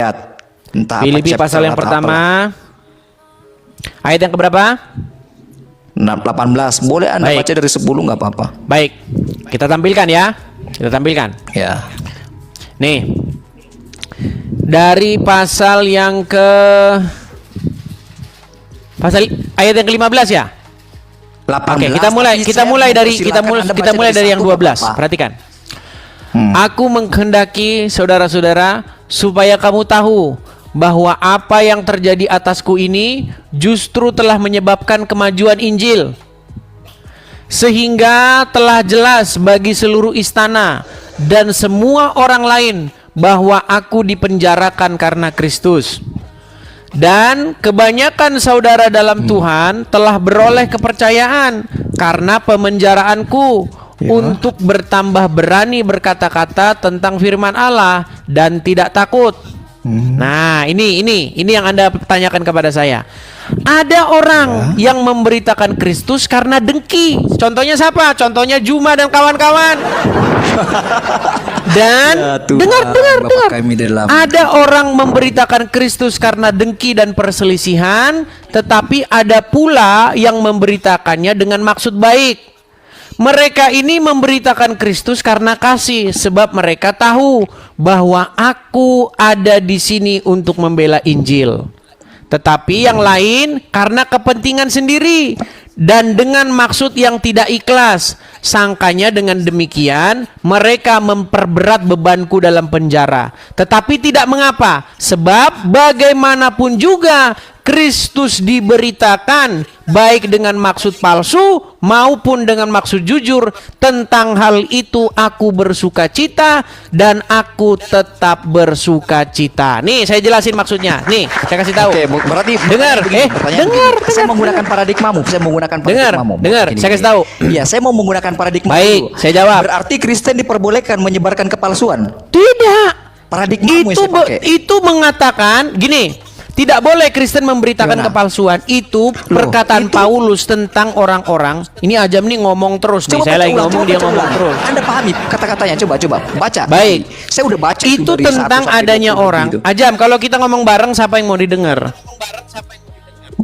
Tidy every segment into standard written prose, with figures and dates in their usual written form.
ayat. Entah Filipi apa, pasal yang atau pertama. Ayat yang keberapa? 18. Boleh Anda Baik. baca dari 10 nggak apa-apa. Baik, kita tampilkan ya. Kita tampilkan. Ya. Nih, dari pasal yang ke pasal ayat yang ke-15 ya. 18. Oke, kita mulai dari yang 12. Perhatikan. Aku menghendaki saudara-saudara supaya kamu tahu bahwa apa yang terjadi atasku ini justru telah menyebabkan kemajuan Injil, sehingga telah jelas bagi seluruh istana dan semua orang lain bahwa aku dipenjarakan karena Kristus. Dan kebanyakan saudara dalam Tuhan telah beroleh kepercayaan karena pemenjaraanku, untuk bertambah berani berkata-kata tentang firman Allah dan tidak takut. Nah, ini yang Anda tanyakan kepada saya. Ada orang yang memberitakan Kristus karena dengki. Contohnya siapa? Contohnya Juma dan kawan-kawan. Dan dengar. Ada orang memberitakan Kristus karena dengki dan perselisihan, tetapi ada pula yang memberitakannya dengan maksud baik. Mereka ini memberitakan Kristus karena kasih, sebab mereka tahu bahwa aku ada di sini untuk membela Injil. Tetapi yang lain karena kepentingan sendiri dan dengan maksud yang tidak ikhlas. Sangkanya dengan demikian mereka memperberat bebanku dalam penjara. Tetapi tidak mengapa, sebab bagaimanapun juga Kristus diberitakan baik dengan maksud palsu maupun dengan maksud jujur. Tentang hal itu aku bersuka cita dan aku tetap bersuka cita. Nih saya jelasin maksudnya. Nih saya kasih tahu. Oke, berarti dengar, dengar. Saya menggunakan paradigmamu. Dengar. Saya kasih tahu. Iya, saya mau menggunakan paradigma. Baik, dulu. saya jawab. Berarti Kristen diperbolehkan menyebarkan kepalsuan? Tidak. Paradigmamu yang saya pakai. Itu mengatakan gini. Tidak boleh Kristen memberitakan kepalsuan. Itu perkataan Paulus tentang orang-orang. Ini Ajam nih ngomong terus nih. Saya lagi ngomong, dia ngomong terus. Anda pahami kata-katanya? Coba baca. Baik. Saya udah baca itu dari tentang 1 sampai adanya 20 orang. gitu. Ajam, kalau kita ngomong bareng siapa yang mau didengar?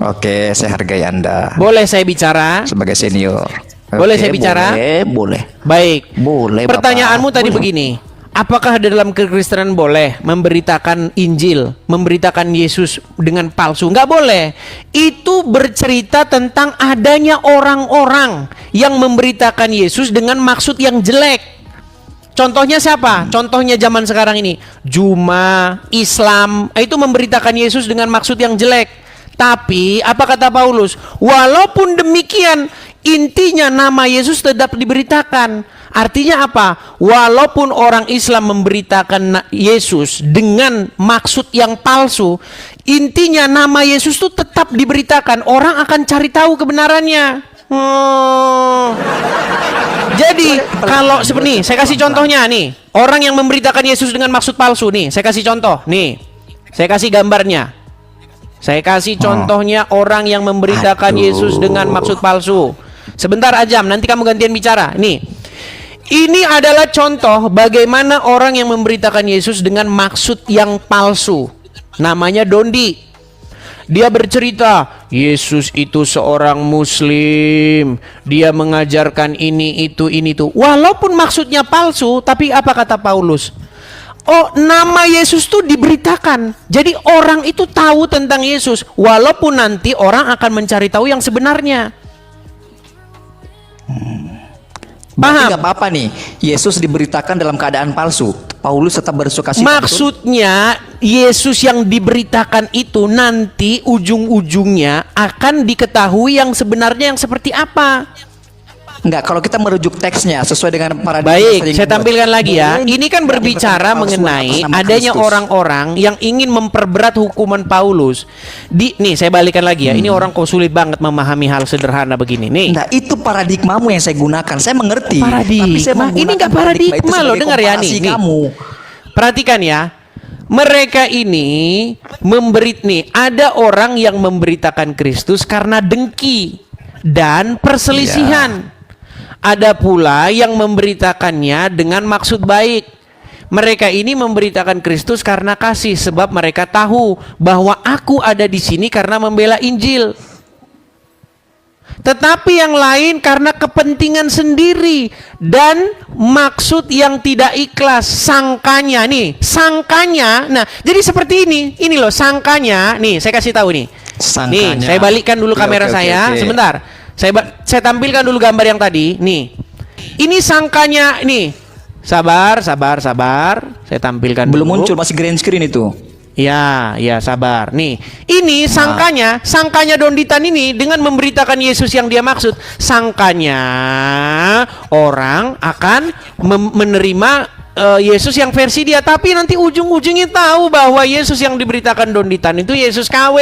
Oke, saya hargai Anda Boleh saya bicara? sebagai senior. Boleh Oke, saya bicara? Boleh. Baik. Boleh, Bapak. Pertanyaanmu tadi Boleh. begini. Apakah dalam kekristenan boleh memberitakan Injil, memberitakan Yesus dengan palsu? Nggak boleh. Itu bercerita tentang adanya orang-orang yang memberitakan Yesus dengan maksud yang jelek. Contohnya siapa? Contohnya zaman sekarang ini. Juma, Islam, itu memberitakan Yesus dengan maksud yang jelek. Tapi apa kata Paulus? Walaupun demikian, intinya nama Yesus tetap diberitakan. Artinya apa? Walaupun orang Islam memberitakan Yesus dengan maksud yang palsu, intinya nama Yesus itu tetap diberitakan. Orang akan cari tahu kebenarannya. Jadi kalau seperti saya kasih contohnya nih, orang yang memberitakan Yesus dengan maksud palsu nih, saya kasih contoh nih, saya kasih gambarnya, saya kasih contohnya orang yang memberitakan Yesus dengan maksud palsu. Sebentar Ajam, nanti kamu gantian bicara. Nih. Ini adalah contoh bagaimana orang yang memberitakan Yesus dengan maksud yang palsu. Namanya Dondi. Dia bercerita, Yesus itu seorang Muslim. Dia mengajarkan ini, itu. Walaupun maksudnya palsu, tapi apa kata Paulus? Oh, nama Yesus itu diberitakan. Jadi orang itu tahu tentang Yesus. Walaupun nanti orang akan mencari tahu yang sebenarnya. Paham? Gak apa-apa nih, Yesus diberitakan dalam keadaan palsu. Paulus tetap bersuka cita. Maksudnya Yesus yang diberitakan itu nanti ujung-ujungnya akan diketahui yang sebenarnya yang seperti apa. Enggak, kalau kita merujuk teksnya sesuai dengan paradigma. Baik, saya tampilkan lagi ya. Ini kan berbicara mengenai adanya orang-orang yang ingin memperberat hukuman Paulus. Nih, saya balikan lagi ya. Ini orang kok sulit banget memahami hal sederhana begini. Nih. Nah, itu paradigmamu yang saya gunakan. Saya mengerti. Tapi saya ini nggak paradigma loh, dengar ya nih. Perhatikan ya. Mereka ini ada orang yang memberitakan Kristus karena dengki dan perselisihan. Ada pula yang memberitakannya dengan maksud baik. Mereka ini memberitakan Kristus karena kasih, sebab mereka tahu bahwa aku ada di sini karena membela Injil. Tetapi yang lain karena kepentingan sendiri dan maksud yang tidak ikhlas, sangkanya nih, sangkanya. Nah, jadi seperti ini loh sangkanya. Nih, saya kasih tahu nih. Sangkanya. Nih, saya balikkan dulu kamera saya. Sebentar. Saya tampilkan dulu gambar yang tadi. Nih. Ini sangkanya nih. Sabar. Saya tampilkan Belum dulu. muncul, masih green screen itu. Ya, sabar. Nih, ini sangkanya Donditan ini dengan memberitakan Yesus yang dia maksud. Sangkanya orang akan menerima Yesus yang versi dia, tapi nanti ujung-ujungnya tahu bahwa Yesus yang diberitakan Donditan itu Yesus KW.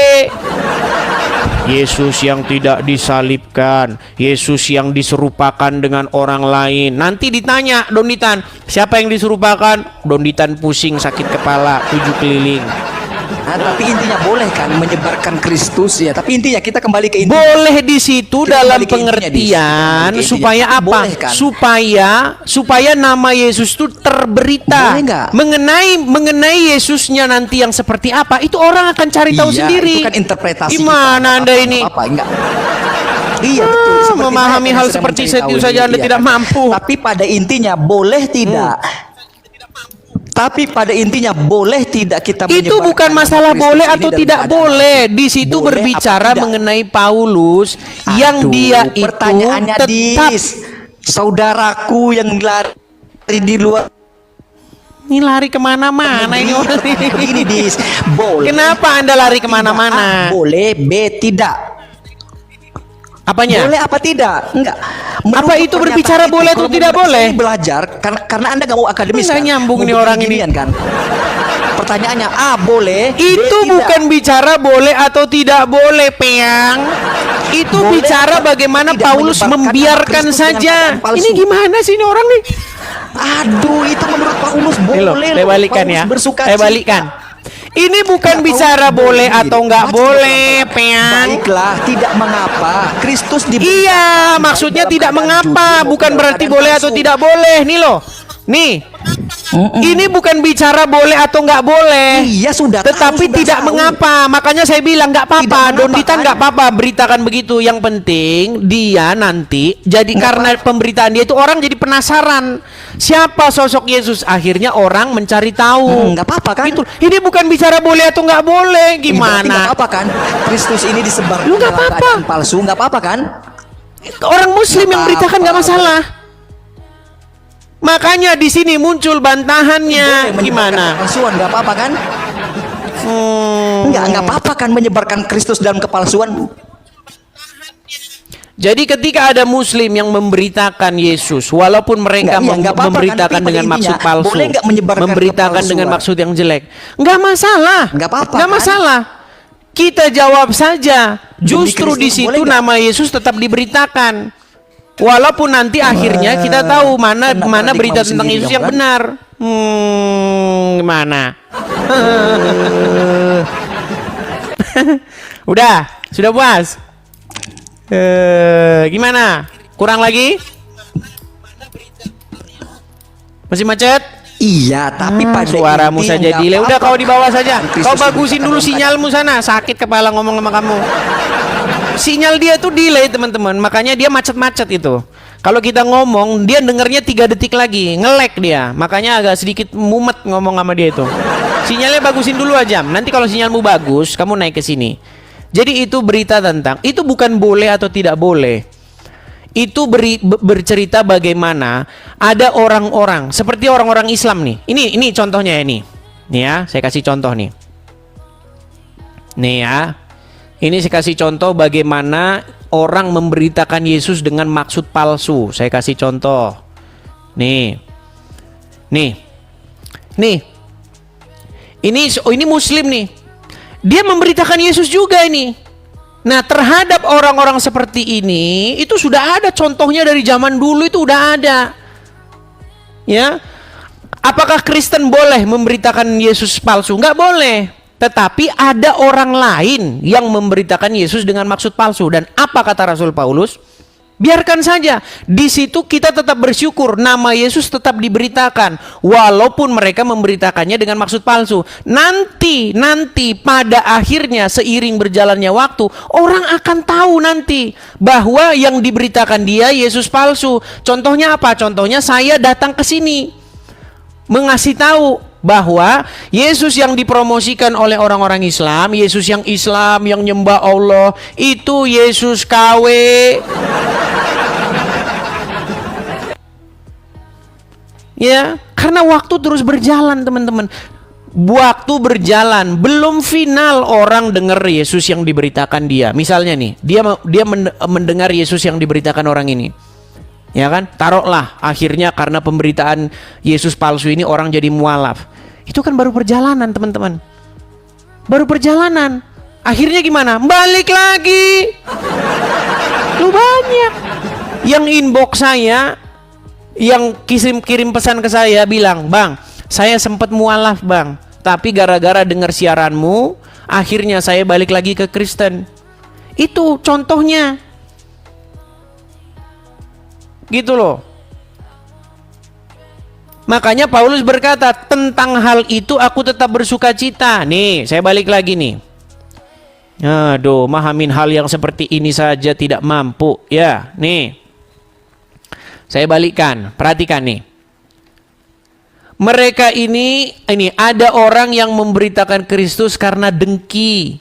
Yesus yang tidak disalibkan, Yesus yang diserupakan dengan orang lain. Nanti ditanya Donditan, siapa yang diserupakan? Donditan pusing, sakit kepala, 7 keliling. Nah, tapi intinya boleh kan menyebarkan Kristus ya. Tapi intinya kita kembali ke intinya. Boleh di situ Kita dalam kembali ke intinya, pengertian Dis. supaya apa? Boleh kan? Supaya nama Yesus itu terberita. Boleh nggak? Mengenai Yesusnya nanti yang seperti apa, itu orang akan cari tahu Iya, sendiri. itu kan interpretasi Gimana kita. Anda ini? Apa enggak? Iya betul. Seperti Memahami saya hal sedang seperti mencari tahu itu saja ini, Anda iya. tidak mampu. Tapi pada intinya boleh tidak. Tapi pada intinya boleh tidak kita Itu menyebarkan bukan nama masalah Kristus boleh ini atau dalam tidak keadaan boleh. apapun. Di situ Boleh berbicara apa tidak? mengenai Paulus yang Aduh, dia itu pertanyaannya tetap Dis, saudaraku yang lari di luar ini lari kemana-mana ini orang ini. begini Dis, boleh. Kenapa Anda lari kemana-mana? A, boleh, B tidak. Apanya? Boleh apa tidak? Enggak. Apa itu berbicara boleh atau tidak boleh? Belajar karena Anda nggak mau akademis. Nggak kan? nyambung Mau nih orang ini. beginian kan. Pertanyaannya A boleh, B Itu tidak. bukan bicara boleh atau tidak boleh, Peang. Itu Boleh bicara atau bagaimana tidak Paulus menyebarkan nama membiarkan Kristus dengan saja. keadaan palsu? Ini gimana sih ini orang nih? Aduh, itu menurut Paulus Nih loh, boleh. saya loh. balikan Paulus ya. bersuka Saya cita. balikan. Ini bukan Tidak, bicara Paulus boleh boleh. atau nggak Baca boleh, pelan-pelan. Peang. Baiklah, tidak mengapa. Kristus Iya, maksudnya tidak mengapa, bukan berarti boleh atau tidak boleh. Nih loh. Nih. Ini bukan bicara boleh atau nggak boleh. Iya, sudah tahu, Tetapi sudah tidak tahu. mengapa. Makanya saya bilang nggak Tidak apa-apa. mengapa, Donditan kan? nggak apa-apa beritakan begitu. Yang penting dia nanti jadi karena pemberitaan dia itu orang jadi penasaran. Siapa sosok Yesus? Akhirnya orang mencari tahu. nggak apa-apa kan? Itu. Ini bukan bicara boleh atau nggak boleh. Berarti nggak Gimana? apa-apa kan? Kristus ini disebarkan Lu nggak dalam apa-apa. keadaan palsu, nggak apa-apa kan? Orang Muslim yang Nggak beritakan nggak apa-apa. masalah. Makanya di sini muncul bantahannya. Boleh menyebarkan Gimana? kepalsuan, nggak apa-apa kan? Nggak apa-apa kan menyebarkan Kristus dalam kepalsuan. Jadi ketika ada Muslim yang memberitakan Yesus, walaupun mereka Nggak apa-apa kan, memberitakan tapi dengan pada maksud intinya, palsu, boleh nggak menyebarkan memberitakan kepalsuan? dengan maksud yang jelek, nggak masalah, Nggak apa-apa, nggak kan? masalah. Kita jawab saja. Demi Justru di Kristus, situ boleh nggak? nama Yesus tetap diberitakan, walaupun nanti akhirnya kita tahu mana kena mana paradigma berita tentang sendiri Yesus dong, yang kan? benar. Gimana? Udah, sudah puas? Gimana? Kurang lagi? Masih macet? Iya, tapi pada Suaramu intinya saja nggak delay. Udah apa-apa. kau di bawah saja. Kristus Kau bagusin diberitakan dulu dalam sinyalmu sana. Sakit kepala ngomong sama kamu. Sinyal dia tuh delay teman-teman. Makanya dia macet-macet itu. Kalau kita ngomong, dia dengarnya 3 detik lagi, nge-lag dia. Makanya agak sedikit mumet ngomong sama dia itu. Sinyalnya bagusin dulu aja. Nanti kalau sinyalmu bagus, kamu naik ke sini. Jadi itu berita tentang, itu bukan boleh atau tidak boleh. Itu bercerita bagaimana ada orang-orang seperti orang-orang Islam nih. Ini contohnya ya nih. Nih ya, saya kasih contoh nih. Nih ya. Ini saya kasih contoh bagaimana orang memberitakan Yesus dengan maksud palsu. Saya kasih contoh. Nih. Nih. Nih. Ini Muslim nih. Dia memberitakan Yesus juga ini. Nah, terhadap orang-orang seperti ini itu sudah ada contohnya dari zaman dulu, itu udah ada. Ya. Apakah Kristen boleh memberitakan Yesus palsu? Enggak boleh. Tetapi ada orang lain yang memberitakan Yesus dengan maksud palsu. Dan apa kata Rasul Paulus? Biarkan saja. Di situ kita tetap bersyukur, nama Yesus tetap diberitakan, walaupun mereka memberitakannya dengan maksud palsu. Nanti pada akhirnya seiring berjalannya waktu, orang akan tahu nanti bahwa yang diberitakan dia Yesus palsu. Contohnya apa? Contohnya saya datang ke sini mengasih tahu bahwa Yesus yang dipromosikan oleh orang-orang Islam, Yesus yang Islam, yang nyembah Allah, itu Yesus KW. Ya, karena waktu terus berjalan, teman-teman. Waktu berjalan, belum final orang dengar Yesus yang diberitakan dia. Misalnya nih, dia mendengar Yesus yang diberitakan orang ini. Ya kan? Taruhlah akhirnya karena pemberitaan Yesus palsu ini orang jadi mualaf. Itu kan baru perjalanan, teman-teman. Baru perjalanan. Akhirnya gimana? Balik lagi. Lu banyak yang inbox saya, yang kirim pesan ke saya bilang, "Bang, saya sempat mualaf, Bang. Tapi gara-gara dengar siaranmu, akhirnya saya balik lagi ke Kristen." Itu contohnya. Gitu loh. Makanya Paulus berkata, tentang hal itu aku tetap bersuka cita. Nih, saya balik lagi nih. Aduh, mahamin hal yang seperti ini saja tidak mampu. Ya, nih. Saya balikkan, perhatikan nih. Mereka ini ada orang yang memberitakan Kristus karena dengki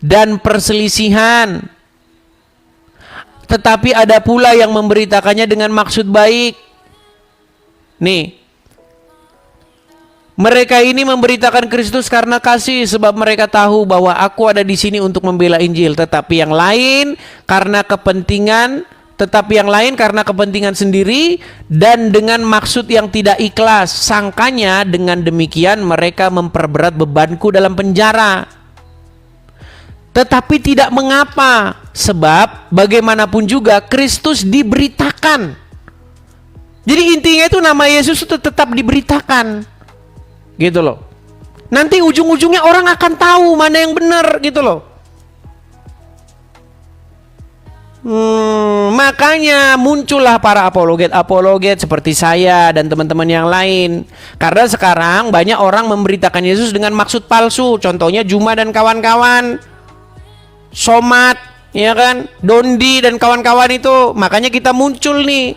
dan perselisihan. Tetapi ada pula yang memberitakannya dengan maksud baik. Nih, mereka ini memberitakan Kristus karena kasih, sebab mereka tahu bahwa aku ada di sini untuk membela Injil. Tetapi yang lain karena kepentingan sendiri dan dengan maksud yang tidak ikhlas. Sangkanya dengan demikian mereka memperberat bebanku dalam penjara. Tetapi tidak mengapa, sebab bagaimanapun juga Kristus diberitakan. Jadi intinya itu nama Yesus itu tetap diberitakan. Gitu loh. Nanti ujung-ujungnya orang akan tahu mana yang benar, gitu loh. Makanya muncullah para apologet seperti saya dan teman-teman yang lain. Karena sekarang banyak orang memberitakan Yesus dengan maksud palsu. Contohnya Juma dan kawan-kawan, Somat, ya kan, Dondi dan kawan-kawan itu. Makanya kita muncul nih.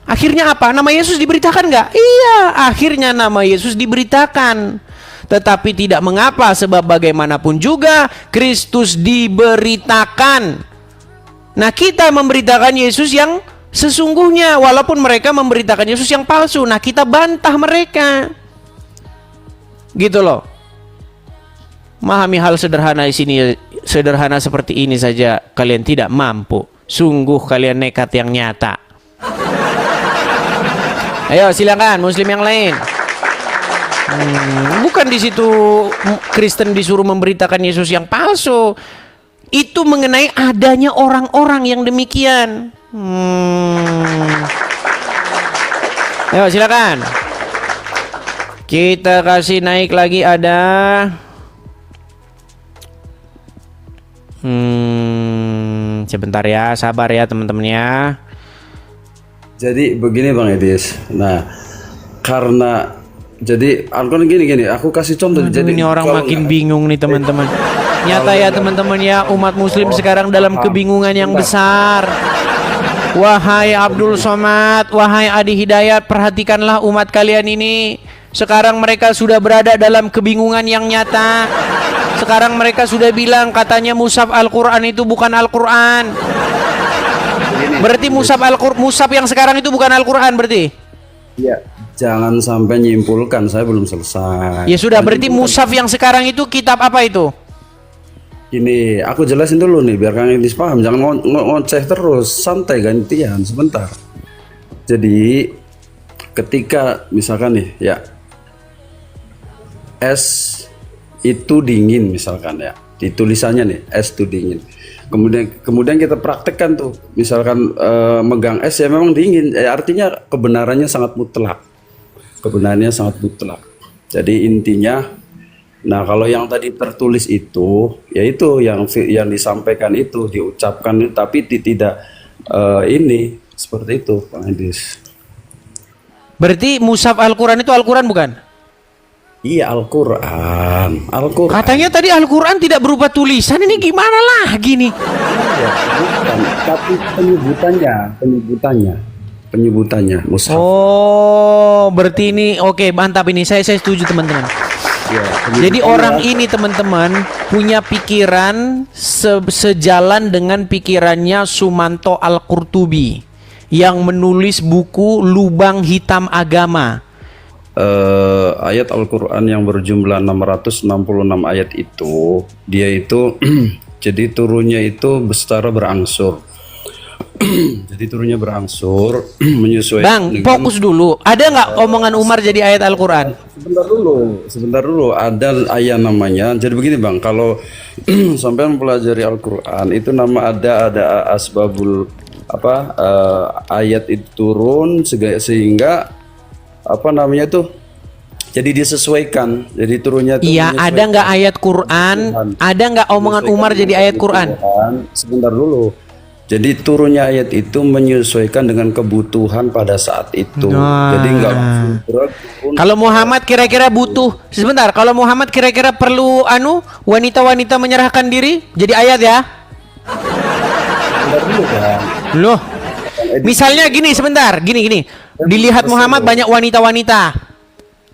Akhirnya apa? Nama Yesus diberitakan nggak? Iya, akhirnya nama Yesus diberitakan. Tetapi tidak mengapa, sebab bagaimanapun juga Kristus diberitakan. Nah, kita memberitakan Yesus yang sesungguhnya, walaupun mereka memberitakan Yesus yang palsu. Nah, kita bantah mereka. Gitu loh. Memahami hal sederhana di sini, sederhana seperti ini saja kalian tidak mampu. Sungguh kalian nekat yang nyata. Ayo silakan muslim yang lain. Bukan di situ Kristen disuruh memberitakan Yesus yang palsu. Itu mengenai adanya orang-orang yang demikian. Ayo silakan. Kita kasih naik lagi ada. Sebentar ya, sabar ya teman-teman ya. Jadi begini Bang Edis. Nah, karena jadi Alkon gini, aku kasih contoh. Jadi ini orang makin bingung nih teman-teman. Nyata ya teman-teman ya, umat muslim sekarang dalam kebingungan yang besar. Wahai Abdul Somad, wahai Adi Hidayat, perhatikanlah umat kalian ini. Sekarang mereka sudah berada dalam kebingungan yang nyata. Sekarang mereka sudah bilang katanya mushaf Al-Quran itu bukan Al-Quran. Berarti mushaf yang sekarang itu bukan Al-Quran berarti? Iya, jangan sampai nyimpulkan, saya belum selesai. Ya sudah, berarti mushaf yang sekarang itu kitab apa itu? Ini aku jelasin dulu nih biar Kang Edis paham. Jangan ngoceh terus, santai gantian sebentar. Jadi ketika misalkan nih ya, es itu dingin misalkan ya, di tulisannya nih es itu dingin. Kemudian kita praktekkan tuh, misalkan megang es ya memang dingin, artinya kebenarannya sangat mutlak. Kebenarannya sangat mutlak. Jadi intinya, nah kalau yang tadi tertulis itu, yaitu yang disampaikan itu, diucapkan, tapi tidak ini seperti itu, Bang Edis. Berarti mushaf Al-Quran itu Al-Quran bukan? Iya, Al-Quran. Al-Quran. Katanya tadi Al-Quran tidak berupa tulisan, ini gimana lagi nih? Iya, bukan. Tapi penyebutannya mushaf. Oh, berarti ini oke, mantap ini. Saya setuju teman-teman. Ya, Jadi orang ini teman-teman punya pikiran sejalan dengan pikirannya Sumanto Al-Qurtubi yang menulis buku Lubang Hitam Agama. Ayat Al-Quran yang berjumlah 666 ayat itu, dia itu jadi turunnya itu secara berangsur. Jadi turunnya berangsur menyesuaikan. Bang, fokus dulu. Ada nggak omongan Umar jadi ayat Al-Quran? Sebentar dulu. Ada ayat namanya. Jadi begini Bang, kalau sampai mempelajari Al-Quran itu ada asbabul ayat itu turun sehingga apa namanya tuh, jadi disesuaikan, jadi turunnya tuh Iya, ada nggak ayat Quran? Ada nggak omongan Umar jadi ayat Quran? Sebentar dulu. Jadi turunnya ayat itu menyesuaikan dengan kebutuhan pada saat itu. Jadi nggak turun. Kalau Muhammad kira-kira butuh sebentar. Kalau Muhammad kira-kira perlu wanita-wanita menyerahkan diri jadi ayat ya? Sebentar dulu kan. Loh. Misalnya gini sebentar, gini. Dilihat Muhammad banyak wanita-wanita.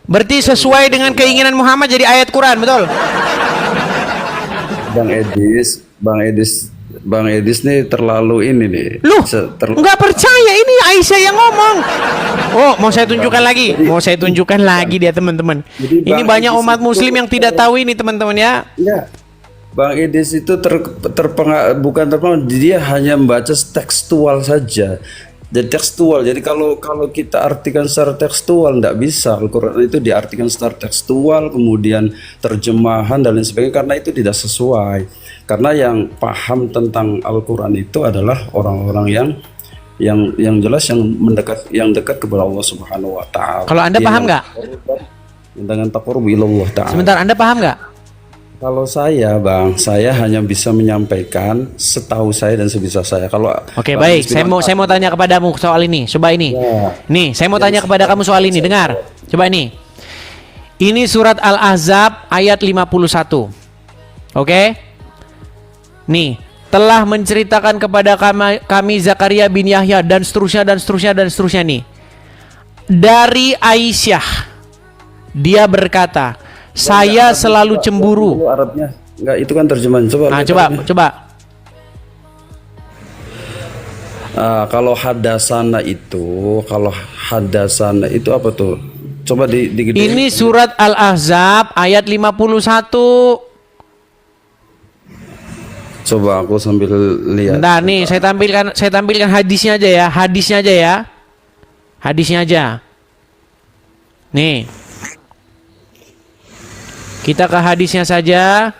Berarti sesuai dengan keinginan Muhammad jadi ayat Quran, betul? Bang Edis nih terlalu ini nih. Loh, nggak percaya, ini Aisyah yang ngomong. Oh, mau saya tunjukkan lagi dia teman-teman. Ini banyak umat muslim yang tidak tahu ini teman-teman ya. Iya. Bang Edis itu bukan terpengaruh, dia hanya membaca tekstual saja. Jadi tekstual. Jadi kalau kita artikan secara tekstual nggak bisa. Al-Quran itu diartikan secara tekstual, kemudian terjemahan dan lain sebagainya, karena itu tidak sesuai. Karena yang paham tentang Al-Quran itu adalah orang-orang yang jelas yang dekat kepada Allah Subhanahu wa taala. Kalau Anda paham nggak? Dengan taqarrub ilallah taala. Sebentar, Anda paham nggak? Kalau saya, Bang, saya hanya bisa menyampaikan setahu saya dan sebisa saya. Kalau Oke, baik. Saya mau tanya kepadamu soal ini. Coba ini. Ya. Nih, saya mau tanya kepada kamu soal ini. Dengar. Coba ini. Ini surat Al-Ahzab ayat 51. Oke? Nih, telah menceritakan kepada kami Zakaria bin Yahya dan seterusnya nih. Dari Aisyah, dia berkata, saya selalu cemburu. Arabnya enggak, itu kan terjemahan. Coba. Kalau hadasana itu apa tuh? Coba digedein. Ini surat Al-Ahzab ayat 51. Coba aku sambil lihat. Bentar nih, saya tampilkan hadisnya aja. Nih. Kita ke hadisnya saja.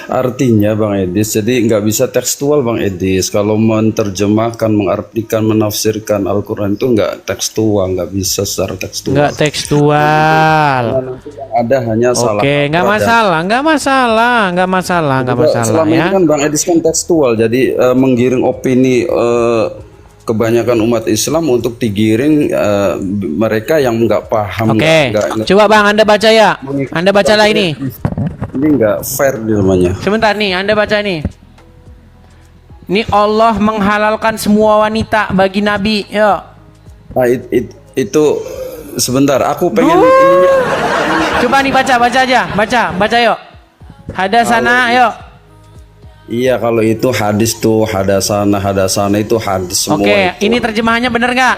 Artinya Bang Edis, jadi nggak bisa tekstual Bang Edis. Kalau menerjemahkan, mengartikan, menafsirkan Al-Quran itu nggak tekstual, nggak bisa secara tekstual. Nggak tekstual. Ada hanya salah. Oke, nggak masalah Selama ya. ini kan Bang Edis kan tekstual, jadi menggiring opini kebanyakan umat Islam untuk digiring mereka yang nggak paham. Oke, coba Bang, Anda baca ya. Anda bacalah ini. Ini nggak fair namanya. Sebentar nih, Anda baca nih. Ini Allah menghalalkan semua wanita bagi Nabi. Yuk. Nah, itu sebentar. Aku pengen Coba nih baca aja. Baca yuk. Hadasana yuk. Iya, kalau itu hadis tuh hadasana itu hadis semua. Oke, itu. ini terjemahannya bener nggak?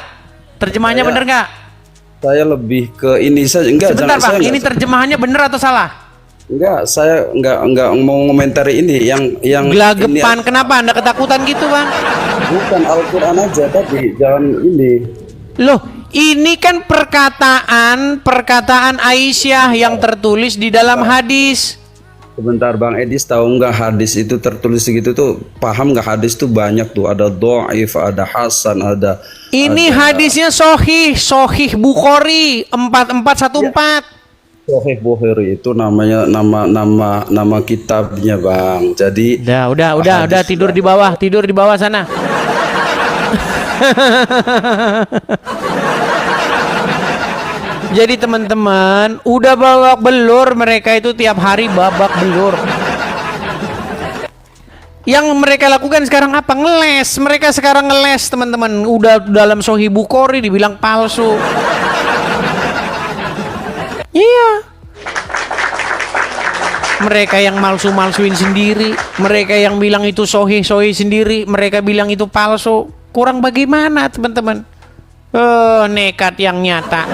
Saya lebih ke ini saja. Enggak, sebentar Bang, ini terjemahannya bener atau salah? Enggak, saya enggak mau komentari ini yang Gelagapan, kenapa Anda ketakutan gitu Bang? Bukan Al-Quran aja tadi, jangan ini. Loh, ini kan perkataan Aisyah yang tertulis di dalam hadis. Sebentar Bang Edis, tahu nggak hadis itu tertulis segitu tuh, paham nggak hadis tuh banyak tuh, ada dhaif, ada hasan, ada. Ini hadisnya Sahih Bukhari 4414. Sahih Bukhari itu namanya nama kitabnya, Bang. Jadi Udah tidur di bawah sana. Jadi teman-teman, udah babak belur mereka itu tiap hari babak belur. Yang mereka lakukan sekarang apa? Ngeles. Mereka sekarang ngeles, teman-teman. Udah dalam Sahih Bukhari dibilang palsu. Iya. Mereka yang malsu-malsuin sendiri, mereka yang bilang itu sahih sendiri, mereka bilang itu palsu. Kurang bagaimana, teman-teman? Nekat yang nyata.